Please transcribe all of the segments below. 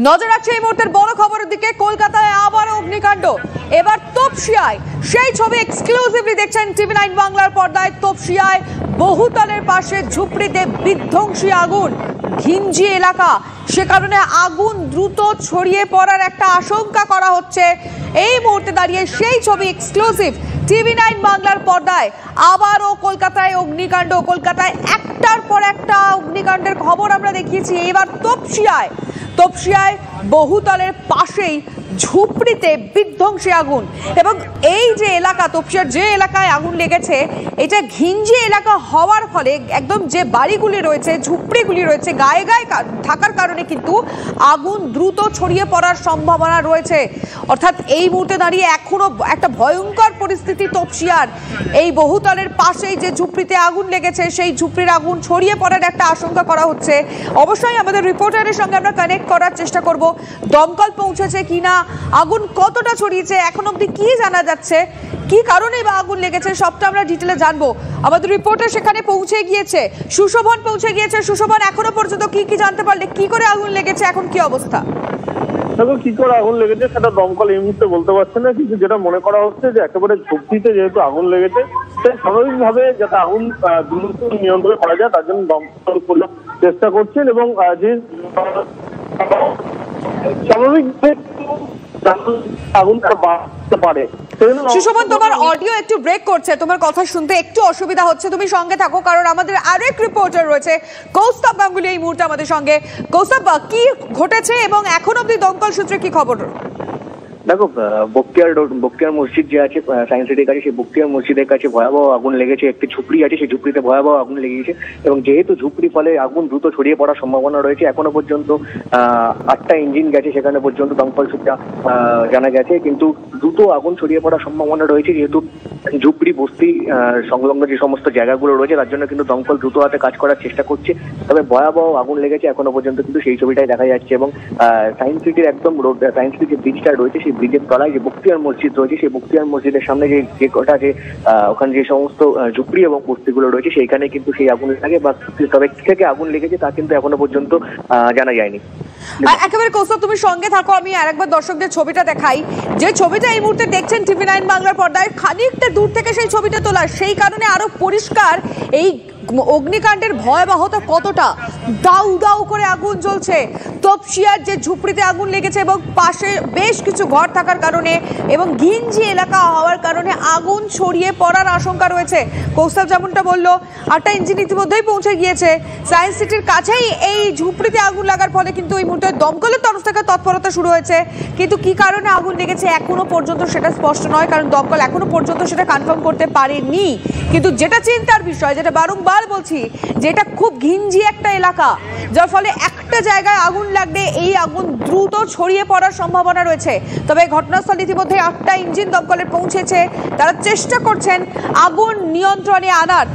নজর রাখছে এই মুহূর্তের বড় খবরের দিকে। কলকাতায় আবার অগ্নিকাণ্ড, এবার তপসিয়ায়। সেই ছবি এক্সক্লুসিভলি দেখছেন টিভি9 বাংলার পর্দায়। তপসিয়ায় বহুতলের পাশে ঝুপড়িতে বিধ্বংসী আগুন, ঘিঞ্জি এলাকা, সে কারণে আগুন দ্রুত ছড়িয়ে পড়ার একটা আশঙ্কা করা হচ্ছে। এই মুহূর্তে দাঁড়িয়ে সেই ছবি এক্সক্লুসিভ টিভি9 বাংলার পর্দায়। আবারও কলকাতায় অগ্নিকাণ্ড, কলকাতায় একটার পর একটা অগ্নিকাণ্ডের খবর আমরা দেখিয়েছি। এবার তপসিয়ায় বহুতলের পাশেই ঝুপড়িতে বিধ্বংসী আগুন। এবং এই যে এলাকা, তপসিয়ার যে এলাকায় আগুন লেগেছে, এটা ঘিঞ্জি এলাকা হওয়ার ফলে একদম যে বাড়িগুলি রয়েছে, ঝুপড়িগুলি রয়েছে, গায়ে গায়ে থাকার কারণে কিন্তু আগুন দ্রুত ছড়িয়ে পড়ার সম্ভাবনা রয়েছে। অর্থাৎ এই মুহূর্তে দাঁড়িয়ে এখনো একটা ভয়ঙ্কর পরিস্থিতি তপসিয়ার। এই বহুতলের পাশেই যে ঝুপড়িতে আগুন লেগেছে, সেই ঝুপড়ির আগুন ছড়িয়ে পড়ার একটা আশঙ্কা করা হচ্ছে। অবশ্যই আমাদের রিপোর্টারের সঙ্গে আমরা কানেক্ট করার চেষ্টা করব, দমকল পৌঁছেছে কিনা, আগুন কতটা ছড়িয়েছে, এখন অবধি কি জানা যাচ্ছে, কি কারণে বা আগুন লেগেছে, সবটা আমরা ডিটেলে জানবো। আমাদের রিপোর্টার সেখানে পৌঁছে গিয়েছে, সুশোভন পৌঁছে গিয়েছে। সুশোভন, এখনো পর্যন্ত কি জানতে পারলে, কি করে আগুন লেগেছে, এখন কি অবস্থা? কি করে আগুন লেগেছে সেটা দমকল এই মুহূর্তে বলতে পারছে না, কিন্তু যেটা মনে করা হচ্ছে যে একেবারে ঝুপড়িতে যেহেতু আগুন লেগেছে, তাই স্বাভাবিকভাবে যাতে আগুন দ্রুত নিয়ন্ত্রণ করা যায় তার জন্য দমকল চেষ্টা করছেন। এবং যে স্বাভাবিকভাবে আগুন বাড়তে পারে। সুশোভন, তোমার অডিও একটু ব্রেক করছে, তোমার কথা শুনতে একটু অসুবিধা হচ্ছে, তুমি সঙ্গে থাকো, কারণ আমাদের আরো এক রিপোর্টার রয়েছে কৌস্তব গাঙ্গুলি এই মুহূর্তে আমাদের সঙ্গে। কৌস্তব, কি ঘটেছে এবং এখন অব্দি দমকল সূত্রে কি খবর? দেখো, বক্তিয়ার মসজিদ যে আছে সায়েন্স সিটির কাছে, সেই বক্তিয়ার মসজিদের কাছে ভয়াবহ আগুন লেগেছে। একটি ঝুপড়ি আছে, সেই ঝুপড়িতে ভয়াবহ আগুন লেগেছে এবং যেহেতু ঝুপড়ি ফলে আগুন দ্রুত ছড়িয়ে পড়ার সম্ভাবনা রয়েছে। এখনো পর্যন্ত 8টা ইঞ্জিন গেছে সেখানে পর্যন্ত দমকল সূত্রে জানা গেছে, কিন্তু দ্রুত আগুন ছড়িয়ে পড়ার সম্ভাবনা রয়েছে যেহেতু ঝুপড়ি বস্তি সংলগ্ন যে সমস্ত জায়গাগুলো রয়েছে তার জন্য কিন্তু দমকল দ্রুত হাতে কাজ করার চেষ্টা করছে। তবে ভয়াবহ আগুন লেগেছে এখনো পর্যন্ত কিন্তু সেই ছবিটাই দেখা যাচ্ছে। এবং সায়েন্স সিটির একদম রোড, সায়েন্স সিটির যে ব্রিজটা রয়েছে সেই ব্রিজের তলায় যে বক্তিয়ার মসজিদ রয়েছে, সেই বক্তিয়ার মসজিদের সামনে যে কটা যে ওখানে যে সমস্ত ঝুপড়ি এবং বস্তিগুলো রয়েছে সেইখানে কিন্তু সেই আগুন লাগে, বা তবে কি থেকে আগুন লেগেছে তা কিন্তু এখনো পর্যন্ত জানা যায়নি। একেবারে কৌস্তব, তুমি সঙ্গে থাকো, আমি আরেকবার দর্শকদের ছবিটা দেখাই। যে ছবিটা এই মুহূর্তে দেখছেন টিভি9 বাংলার পর্দায়, খানিকটা দূর থেকে সেই ছবিটা তোলা, সেই কারণে আরো পরিষ্কার এই অগ্নিকাণ্ডের ভয়াবহতা কতটা। দাউ দাউ করে আগুন জ্বলছে তপসিয়ার যে ঝুপড়িতে আগুন লেগেছে, এবং পাশে বেশ কিছু ঘর থাকার কারণে এবং ঘিঞ্জি এলাকা হওয়ার কারণে আগুন ছড়িয়ে পড়ার আশঙ্কা রয়েছে। কৌস্তব যেমনটা বললো, 8টা ইঞ্জিন ইতিমধ্যেই পৌঁছে গিয়েছে সায়েন্স সিটির কাছেই। এই ঝুপড়িতে আগুন লাগার ফলে কিন্তু এই মুহূর্তে দমকলের তরফ থেকে তৎপরতা শুরু হয়েছে, কিন্তু কি কারণে আগুন লেগেছে এখনো পর্যন্ত সেটা স্পষ্ট নয়, কারণ দমকল এখনো পর্যন্ত সেটা কনফার্ম করতে পারেনি। কিন্তু যেটা চিন্তার বিষয়, যেটা বারংবার বলছি, যেটা খুব ঘিঞ্জি একটা এলাকা, যার ফলে একটা জায়গায় আগুন লাগলে এই আগুন দ্রুত ছড়িয়ে পড়ার সম্ভাবনা রয়েছে। তবে ঘটনাস্থলে ইতিমধ্যে 8টা ইঞ্জিন দমকলের পৌঁছেছে, তারা চেষ্টা করছেন আগুন নিয়ন্ত্রণে আনার।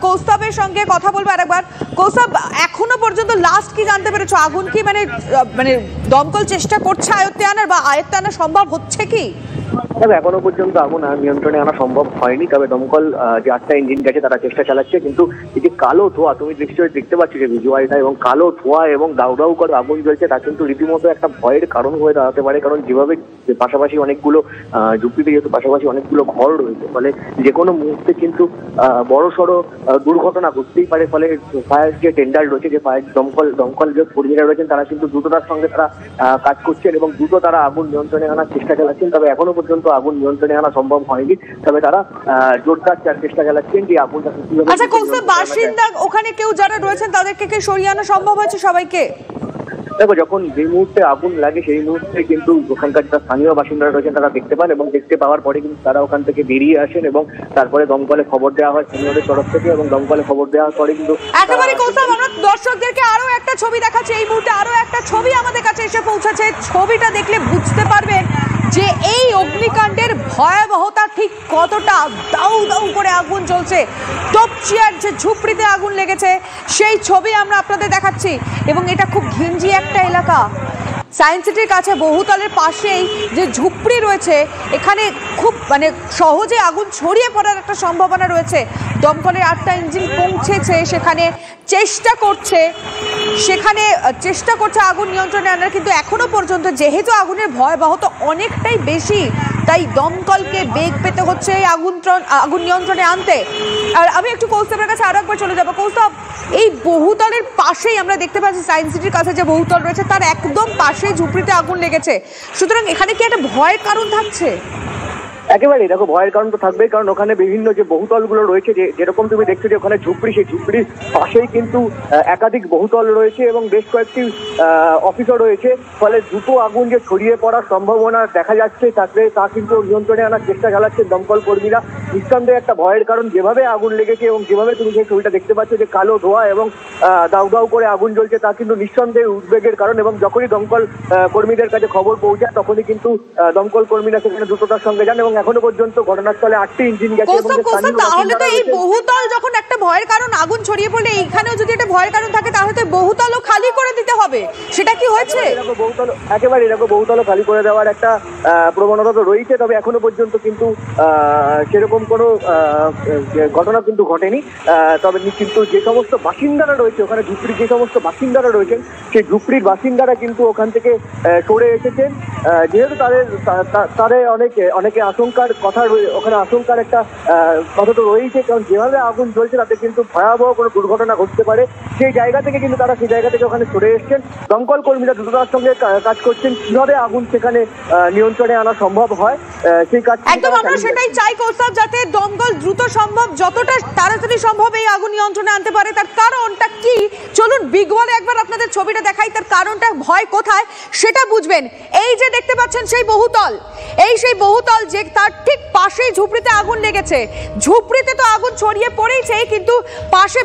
কৌস্তবের সঙ্গে কথা বলবো আরেকবার। কৌস্তব, এখনো পর্যন্ত লাস্ট কি জানতে পেরেছো? আগুন কি মানে দমকল চেষ্টা করছে আয়ত্তে আনার, বা আয়ত্তে আনা সম্ভব হচ্ছে কি? এখনো পর্যন্ত আগুন নিয়ন্ত্রণে আনা সম্ভব হয়নি, তবে দমকল যে 8টা ইঞ্জিন গেছে তারা চেষ্টা চালাচ্ছে। কিন্তু এই যে কালো ধোঁয়া, তুমি নিশ্চয়ই দেখতে পাচ্ছ যে ভিজুয়ালটা, এবং কালো ধোঁয়া এবং দাউ দাউ করে আগুন জ্বলছে, তা কিন্তু রীতিমতো একটা ভয়ের কারণ হয়ে দাঁড়াতে পারে। কারণ যেভাবে পাশাপাশি অনেকগুলো ঝুপড়িতে যেহেতু পাশাপাশি অনেকগুলো ঘর রয়েছে, ফলে যে কোনো মুহূর্তে কিন্তু বড় সড়ো দুর্ঘটনা ঘটতেই পারে। ফলে ফায়ার যে টেন্ডার রয়েছে, যে ফায়ার দমকল যে কর্মীরা রয়েছেন, তারা কিন্তু দ্রুততার সঙ্গে তারা কাজ করছেন এবং দ্রুত তারা আগুন নিয়ন্ত্রণে আনার চেষ্টা চালাচ্ছেন। তবে এখনো পর্যন্ত আগুন নিয়ন্ত্রণে আনা সম্ভব হয়নি, তবে তারা জোরদার চেষ্টা চালাচ্ছেন যে আগুনটা। আচ্ছা কৌস্তব, বাসিন্দা ওখানে কেউ যারা রয়েছেন তাদেরকে কি সরিয়ে আনা সম্ভব হয়েছে সবাইকে? দেখো, যখন যে মুহূর্তে আগুন লাগে সেই মুহূর্তে কিন্তু ওখানকার যারা স্থানীয় বাসিন্দারা রয়েছেন তারা দেখতে পান, এবং দেখতে পাওয়ার পরে কিন্তু তারা ওখান থেকে বেরিয়ে আসেন এবং তারপরে দমকলে খবর দেওয়া হয় স্থানীয়দের তরফ থেকে, এবং দমকলে খবর দেওয়ার পরে কিন্তু একেবারে কৌস্তব, আমরা দর্শকদেরকে আরো একটা ছবি দেখাচ্ছি। এই মুহূর্তে আরো একটা ছবি আমাদের কাছে এসে পৌঁছেছে। ছবিটা দেখলে বুঝতে পারবেন যে এই অগ্নিকাণ্ডের ভয়াবহতা ঠিক কতটা। দাউ দাউ করে আগুন জ্বলছে, তপসিয়ার যে ঝুপড়িতে আগুন লেগেছে সেই ছবি আমরা আপনাদের দেখাচ্ছি। এবং এটা খুব ঘিঞ্জি একটা এলাকা, সায়েন্স সিটির কাছে বহুতলের পাশেই যে ঝুপড়ি রয়েছে, এখানে খুব সহজে আগুন ছড়িয়ে পড়ার একটা সম্ভাবনা রয়েছে। দমকলের 8টা ইঞ্জিন পৌঁছেছে, সেখানে চেষ্টা করছে সেখানে চেষ্টা করছে আগুন নিয়ন্ত্রণে আনার, কিন্তু এখনো পর্যন্ত যেহেতু আগুনের ভয়াবহতা অনেকটাই বেশি, তাই দমকলকে বেগ পেতে হচ্ছে এই আগুন নিয়ন্ত্রণে আনতে। আর আমি একটু কৌস্তবের কাছে আরো একবার চলে যাবো। কৌস্তব, এই বহুতলের পাশেই আমরা দেখতে পাচ্ছি সায়েন্স সিটির কাছে যে বহুতল রয়েছে তার একদম পাশেই ঝুপড়িতে আগুন লেগেছে, সুতরাং এখানে কি একটা ভয়ের কারণ থাকছে? একেবারেই দেখো, ভয়ের কারণ তো থাকবেই, কারণ ওখানে বিভিন্ন যে বহুতলগুলো রয়েছে, যেরকম তুমি দেখছো যে ওখানে ঝুপড়ি, সেই ঝুপড়ির পাশেই কিন্তু একাধিক বহুতল রয়েছে এবং বেশ কয়েকটি অফিসও রয়েছে। ফলে দ্রুত আগুন যে ছড়িয়ে পড়ার সম্ভাবনা দেখা যাচ্ছে তা কিন্তু নিয়ন্ত্রণে আনার চেষ্টা চালাচ্ছে দমকল কর্মীরা। নিঃসন্দেহে একটা ভয়ের কারণ, যেভাবে আগুন লেগেছে এবং যেভাবে তুমি সেই ছবিটা দেখতে পাচ্ছ যে কালো ধোঁয়া এবং দাউ দাউ করে আগুন জ্বলছে, তা কিন্তু নিঃসন্দেহে উদ্বেগের কারণ। এবং যখনই দমকল কর্মীদের কাছে খবর পৌঁছায় তখনই কিন্তু দমকল কর্মীরা সেখানে দ্রুততার সঙ্গে যান এবং এখনো পর্যন্ত ঘটনাস্থলে 8টি ইঞ্জিন গেছে। তাহলে তো এই বহুতল যখন একটা ভয়ের কারণ, আগুন ছড়িয়ে পড়লে এইখানেও যদি একটা ভয়ের কারণ থাকে তাহলে তো বহুতলও খালি করে দিতে হবে, সেটা কি হয়েছে? একেবারে এরকম বহুতলও খালি করে দেওয়ার একটা প্রবণতা তো রয়েছে, তবে এখনো পর্যন্ত কিন্তু সেরকম কোনো ঘটনা কিন্তু ঘটেনি। তবে কিন্তু যে সমস্ত বাসিন্দারা রয়েছে ওখানে, ঝুপড়ির যে সমস্ত বাসিন্দারা রয়েছেন, সেই ঝুপড়ির বাসিন্দারা কিন্তু ওখান থেকে সরে এসেছেন, যেহেতু তাদের অনেকে আশঙ্কার কথা, ওখানে আশঙ্কার একটা কথা তো রয়েছে, কারণ যেভাবে আগুন জ্বলছে তাতে কিন্তু ভয়াবহ কোনো দুর্ঘটনা ঘটতে পারে। সেই জায়গা থেকে কিন্তু তারা সেই জায়গা থেকে ওখানে সরে এসছেন। দমকল কর্মীরা দ্রুততার সঙ্গে কাজ করছেন, কিভাবে আগুন সেখানে নিয়ন্ত্রণে আনা সম্ভব হয় সেই কাজ একদম আমরা সেটাই চাই কৌস্তব, যাতে দমকল দ্রুত সম্ভব, যতটা তাড়াতাড়ি সম্ভব এই আগুন নিয়ন্ত্রণে আনতে পারে। তার কারণটা কি চলুন বিগ ওয়ালে একবার আপনাদের ছবিটা দেখাই, তার কারণটা ভয় কোথায় সেটা বুঝবেন। এই যে দেখতে পাচ্ছেন সেই বহুতল, সেই বহুতল যে তার ঠিক পাশেই ঝুপড়িতে আগুন লেগেছে। ঝুপড়িতে তো আগুন ছড়িয়ে পড়েছে, কিন্তু পাশে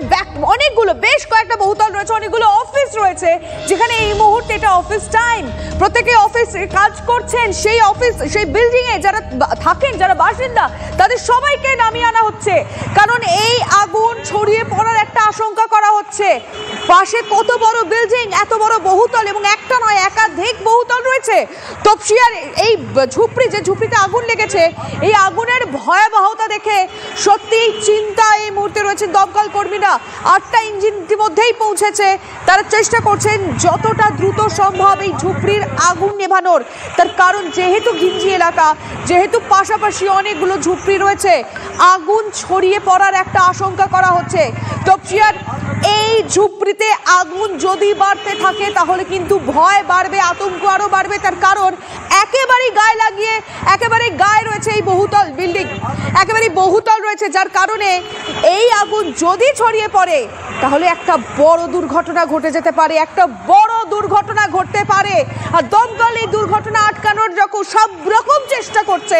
অনেকগুলো, বেশ কয়েকটা বহুতল রয়েছে, অনেকগুলো অফিস রয়েছে, যেখানে এই মুহূর্তে এটা অফিস টাইম, প্রত্যেকে অফিসে কাজ করছেন। সেই অফিস, সেই বিল্ডিং এ যারা থাকেন, যারা বাসিন্দা, তাদের সবাইকে নামিয়ে আনা হচ্ছে, কারণ এই আগুন ছড়িয়ে পড়ার একটা আশঙ্কা করা হচ্ছে। পাশে কত বড় বিল্ডিং, এত বড় বহুতল, এবং একটা নয় একাধিক বহুতল রয়েছে। তপসিয়ার এই যে ঝুপড়িতে আগুন লেগেছে, এই আগুনের ভয়াবহতা দেখে সত্যি চিন্তা এই মুহূর্তে রয়েছে দমকল কর্মীরা। 8টা ইঞ্জিন ইতিমধ্যেই পৌঁছেছে, তারা চেষ্টা করছেন যতটা দ্রুত সম্ভব এই ঝুপড়ির আগুন নেভানোর। তার কারণ যেহেতু ঘিঞ্জি এলাকা, যেহেতু পাশাপাশি অনেকগুলো ঝুপড়ি রয়েছে, আগুন ছড়িয়ে পড়ার একটা আশঙ্কা করা হচ্ছে। তপসিয়ার এই ঝুপড়িতে আগুন যদি বাড়তে থাকে তাহলে কিন্তু ভয় বাড়বে, আতঙ্ক আরো বাড়বে। তার কারণ একেবারেই গায়ে রয়েছে এই বহুতল বিল্ডিং, একেবারেই বহুতল রয়েছে, যার কারণে এই আগুন যদি ছড়িয়ে পড়ে তাহলে একটা বড় দুর্ঘটনা ঘটে যেতে পারে, একটা বড় দুর্ঘটনা ঘটতে পারে। আর দমকল এই দুর্ঘটনা আটকানোর সব রকম চেষ্টা করছে।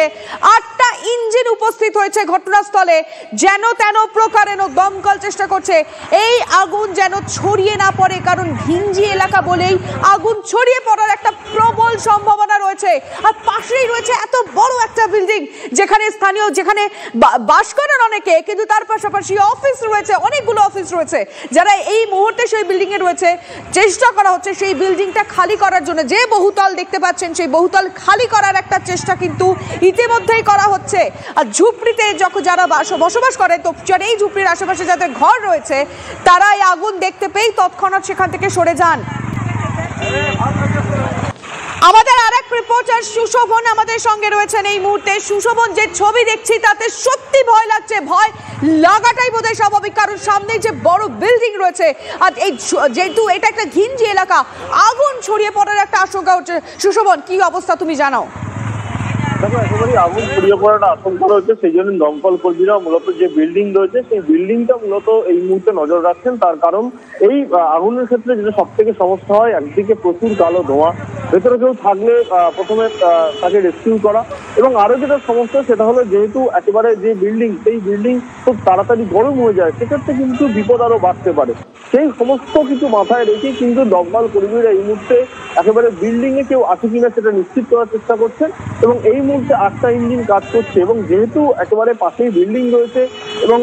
8টা ইঞ্জিন উপস্থিত হয়েছে ঘটনাস্থলে, যেন তেন প্রকারে দমকল চেষ্টা করছে এই আগুন যেন ছড়িয়ে না পড়ে, কারণ ঘিঞ্জি এলাকা বলেই আগুন ছড়িয়ে পড়ার একটা প্রবল সম্ভাবনা রয়েছে। আর পাশেই রয়েছে এত বড় একটা বিল্ডিং, যেখানে স্থানীয়, যেখানে বাস করেন অনেকে, কিন্তু তার পাশাপাশি অফিস রয়েছে, অনেকগুলো অফিস রয়েছে, যারা এই মুহূর্তে সেই বিল্ডিং এ রয়েছে। চেষ্টা করা হচ্ছে সেই বিল্ডিংটা খালি করার জন্য। যে বহুতল দেখতে পাচ্ছেন, সেই বহুতল খালি করার একটা চেষ্টা কিন্তু ইতিমধ্যেই করা হচ্ছে। আর ঝুপড়িতে যখন যারা বসবাস করে, তো এই ঝুপড়ির আশেপাশে যাদের ঘর রয়েছে, তারা এই আগুন দেখতে পেয়েই তৎক্ষণাৎ সেখান থেকে সরে যান। আমাদের আরেক রিপোর্টার সুশোভন আমাদের সঙ্গে রয়েছেন এই মুহূর্তে। সুশোভন, যে ছবি দেখছি তাতে সত্যি ভয় লাগছে, ভয় লাগাটাই বোধহয় স্বাভাবিক, কারণ সামনে যে বড় বিল্ডিং রয়েছে, আর এই যেহেতু এটা একটা ঘিঞ্জি এলাকা, আগুন ছড়িয়ে পড়ার একটা আশঙ্কা হচ্ছে। সুশোভন, কি অবস্থা তুমি জানাও? দেখো, একেবারেই আগুন ছড়িয়ে পড়ার আশঙ্কা রয়েছে, সেই জন্য দমকল কর্মীরা মূলত যে বিল্ডিং রয়েছে সেই বিল্ডিংটা মূলত এই মুহূর্তে নজর রাখছেন। তার কারণ এই আগুনের ক্ষেত্রে যেটা সব থেকে সমস্যা হয়, একদিকে প্রচুর কালো ধোঁয়া, ভেতরে কেউ থাকলে প্রথমে তাকে রেস্কিউ করা, এবং আরো যেটা সমস্যা সেটা হলো যেহেতু একেবারে যে বিল্ডিং, সেই বিল্ডিং খুব তাড়াতাড়ি গরম হয়ে যায়, সেক্ষেত্রে কিন্তু বিপদ আরো বাড়তে পারে। সেই সমস্ত কিছু মাথায় রেখে কিন্তু দমকল কর্মীরা এই মুহূর্তে একেবারে বিল্ডিং এ কেউ আছে কিনা সেটা নিশ্চিত করার চেষ্টা করছেন, এবং এই মুহূর্তে 8টা ইঞ্জিন কাজ করছে। এবং যেহেতু একেবারে পাশেই বিল্ডিং রয়েছে এবং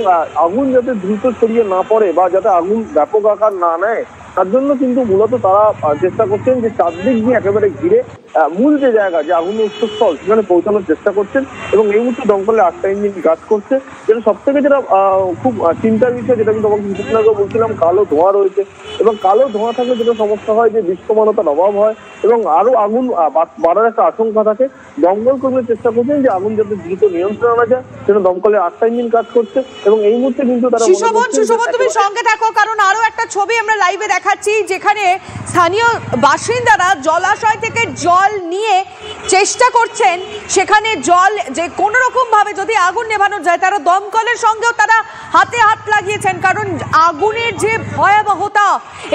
আগুন যাতে দ্রুত ছড়িয়ে না পড়ে বা যাতে আগুন ব্যাপক আকার না নেয়, তার জন্য কিন্তু মূলত তারা চেষ্টা করছেন যে চারদিক দিয়ে একেবারে ঘিরে মূল যে জায়গা যে আগুনের উৎসস্থল সেখানে পৌঁছানোর চেষ্টা করছেন এবং এই মুহূর্তে দমকলে 8টা ইঞ্জিন কাজ করছে। যেটা সব থেকে যেটা খুব চিন্তার বিষয়, যেটা কিন্তু আমাকে কিছুদিন আগে বলছিলাম, কালো ধোঁয়া রয়েছে এবং কালো ধোঁয়া থাকলে যেটা সমস্যা হয় যে দৃশ্যমানতার অভাব হয় এবং আরো আগুন বাড়ার একটা আশঙ্কা থাকে। দমকল কর্মীরা চেষ্টা করছেন যে আগুন যাতে দ্রুত নিয়ন্ত্রণ আনা যায়, সেটা দমকলে 8টা ইঞ্জিন কাজ করছে এবং এই মুহূর্তে কিন্তু তারা সুশোভন তুমি সঙ্গে থাকো, কারণ আরো একটা ছবি আমরা লাইভে দেখাচ্ছি যেখানে স্থানীয় বাসিন্দারা জলাশয় থেকে জল নিয়ে চেষ্টা করছেন সেখানে জল যে কোনো রকম ভাবে যদি আগুন নেভানো যায়। তারা দমকলের সঙ্গেও তারা হাতে হাত লাগিয়েছেন, কারণ আগুনের যে ভয়াবহতা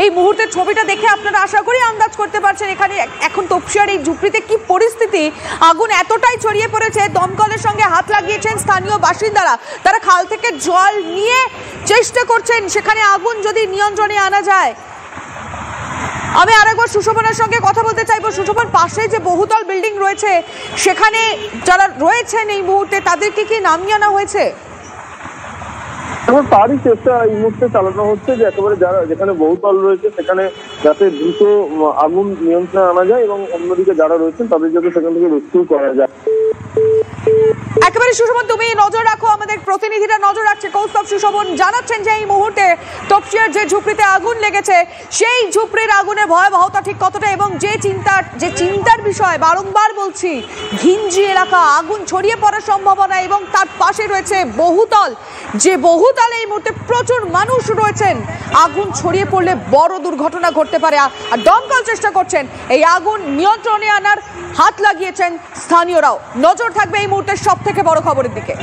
এই মুহূর্তে ছবিটা দেখে আপনারা আশা করি আন্দাজ করতে পারছেন এখানে এখন তপসিয়ার এই ঝুপড়িতে কি পরিস্থিতি। আগুন এতটাই ছড়িয়ে পড়েছে, দমকলের সঙ্গে হাত লাগিয়েছেন স্থানীয় বাসিন্দারা। তারা খাল থেকে জল নিয়ে চেষ্টা করছেন সেখানে আগুন যদি নিয়ন্ত্রণে আনা যায়। আমি আরেকবার সুশোভনের সঙ্গে কথা বলতে চাইবো। সুশোভন, পাশে যে বহুতল বিল্ডিং রয়েছে সেখানে যারা রয়েছেন এই মুহূর্তে তাদেরকে কি নামিয়ে আনা হয়েছে? এবং তারই চেষ্টা এই মুহূর্তে চালানো হচ্ছে যে একেবারে যারা যেখানে বহুতল রয়েছে সেখানে যাতে দ্রুত আগুন নিয়ন্ত্রণে আনা যায় এবং অন্যদিকে যারা রয়েছেন তাদের যাতে সেখান থেকে রেস্কিউ করা যায়। একেবারে সুশোভন, তুমি নজর রাখো, আমাদের প্রতিনিধিরা নজর রাখছে। কৌস্তব সুশোভন জানাচ্ছেন যে এই মুহূর্তে তপসিয়ার যে ঝুপড়িতে আগুন লেগেছে সেই ঝুপড়ির আগুনের ভয়াবহতা ঠিক কতটা এবং যে চিন্তার বিষয় বারংবার বলছি, ঘিঞ্জি এলাকা, আগুন ছড়িয়ে পড়ার সম্ভাবনা এবং তার পাশে রয়েছে বহুতল, যে বহুতলে এই মুহূর্তে প্রচুর মানুষ রয়েছেন। আগুন ছড়িয়ে পড়লে বড় দুর্ঘটনা ঘটতে পারে আর দমকল চেষ্টা করছেন এই আগুন নিয়ন্ত্রণে আনার, হাত লাগিয়েছেন স্থানীয়রাও। নজর থাকবে এই মুহূর্তের সব থেকে বড় খবরের দিকে।